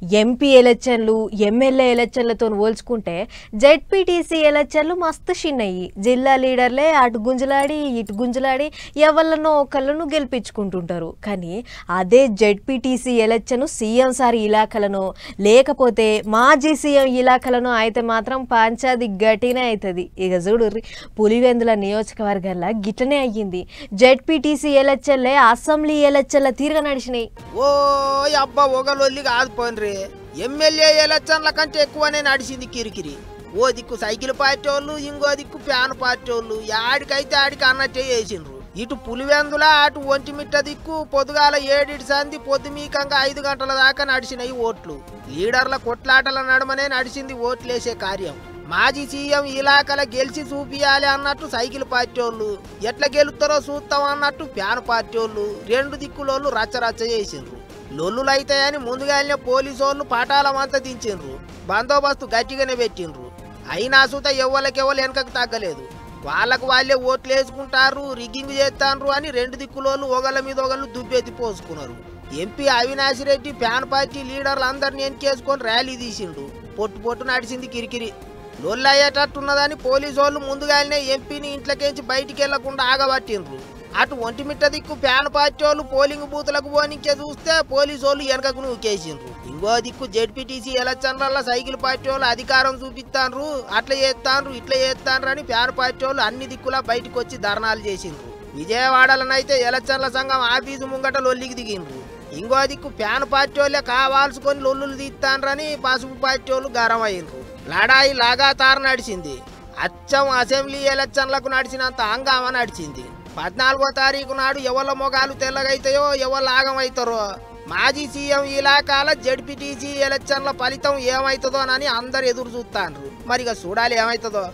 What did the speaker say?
MP ఎలక్షన్లు MLA ఎలక్షన్లతో పోల్చుకుంటే ZPTC ఎలక్షన్లు మస్తు చిన్నయి. జిల్లా లీడర్లే అటు గుంజలాడి ఇటు గుంజలాడి ఎవళ్ళనో ఒకళ్ళను గెలిపించుకుంటుంటారు. కానీ అదే జెడ్పీటీసీ ఎలక్షన్ సీఎం సార్ ఇలాఖలను లేకపోతే మాజీ సీఎం ఇలాఖలను అయితే మాత్రం పంచాది గట్టినే అవుతుంది. ఇక చూడుర్రి పులివెందుల నియోజకవర్గాల్లో గిట్లనే అయ్యింది. జెడ్పీటీసీ ఎలక్షన్లే అసెంబ్లీ ఎలక్షన్ల తీరుగా నడిచినాయి. ఓ అబ్బా ఒగలొల్లి కాదు పోన్రి, ఎమ్మెల్యే ఎలక్షన్ల కంటే ఎక్కువనే నడిచింది కిరికిరి. ఓ దిక్కు సైకిల్ పార్టీ వాళ్ళు, ఇంకో దిక్కు ఫ్యాన్ పార్టీ వాళ్ళు, ఆడికైతే ఆడికి అన్నట్టే వేసిండ్రు. ఇటు పులివెందుల అటు ఒంటిమిట్ట దిక్కు పొద్దుగాల 7 సంధి పొద్దుమీకంగా 5 గంటల దాకా నడిచినాయి ఓట్లు. లీడర్ల కొట్లాటల నడుమనే నడిచింది ఓట్లేసే కార్యం. మాజీ సీఎం ఇలాకల గెలిచి చూపియాలి అన్నట్టు సైకిల్ పార్టీ వాళ్ళు, ఎట్లా గెలుస్తారో చూస్తాం అన్నట్టు ఫ్యాన్ పార్టీ వాళ్ళు, 2 దిక్కులోళ్ళు రచ్చరచ్చ చేసిండ్రు. లొల్లులైతాయని ముందుగానే పోలీసు వాళ్ళు పటాలమంతా దించిండ్రు, బందోబస్తు గట్టిగానే పెట్టిండ్రు. అయినా సూత ఎవ్వలకెవ్వలు వెనకకు తగ్గలేదు. వాళ్ళకు వాళ్ళే ఓట్లు వేసుకుంటారు, రిగ్గింగ్ చేస్తాండ్రు అని 2 దిక్కులోళ్ళు ఒకళ్ళ మీద ఒకళ్ళు దుబ్బెత్తి పోసుకున్నారు. MP Avinash Reddy fan party లీడర్లు అందరిని ఎన్కేసుకొని ర్యాలీ తీసిండు. పొట్టు నడిచింది కిరికిరి. లొల్లయ్యేటట్టున్నదని పోలీసు వాళ్ళు ముందుగానే ఎంపీని ఇంట్లోకేంచి బయటికి వెళ్లకుండా ఆగబట్టిండ్రు. అటు ఒంటిమిట్ట దిక్కు ఫ్యాన్ పార్టీ వాళ్ళు పోలింగ్ బూతులకు పోనికే చూస్తే పోలీసు వాళ్ళు వెనకకు నూకేసిండ్రు. ఇంకో దిక్కు జెడ్పీటీసీ ఎలక్షన్ల సైకిల్ పార్టీ వాళ్ళు అధికారం చూపిస్తాండ్రు, అట్లా చేస్తాండ్రు ఇట్లా చేస్తాండ్రు అని ఫ్యాన్ పార్టీ వాళ్ళు అన్ని దిక్కులా బయటకు వచ్చి ధర్నాలు చేసిండ్రు. విజయవాడలనైతే ఎలక్షన్ల సంఘం ఆఫీసు ముంగట లొల్లికి దిగిండ్రు. ఇంకో దిక్కు ఫ్యాన్ పార్టీ వాళ్ళే కావాల్సుకొని లొల్లులు తీస్తాండ్రని పసుపు పార్టీ వాళ్ళు గరం అయ్యిండ్రు. లడాయి లాగాతారు నడిచింది. అచ్చం అసెంబ్లీ ఎలక్షన్లకు నడిచినంత హంగామా నడిచింది. 14వ తారీఖు నాడు ఎవళ్ళ మొగాలు తెల్లగైతాయో ఎవరు ఆగమవుతారో. మాజీ సీఎం ఇలాకాల జెడ్పీటీసీ ఎలక్షన్ల ఫలితం ఏమవుతుందోనని అందరు ఎదురు చూస్తాండ్రు. మరిగా చూడాలి ఏమవుతుందో.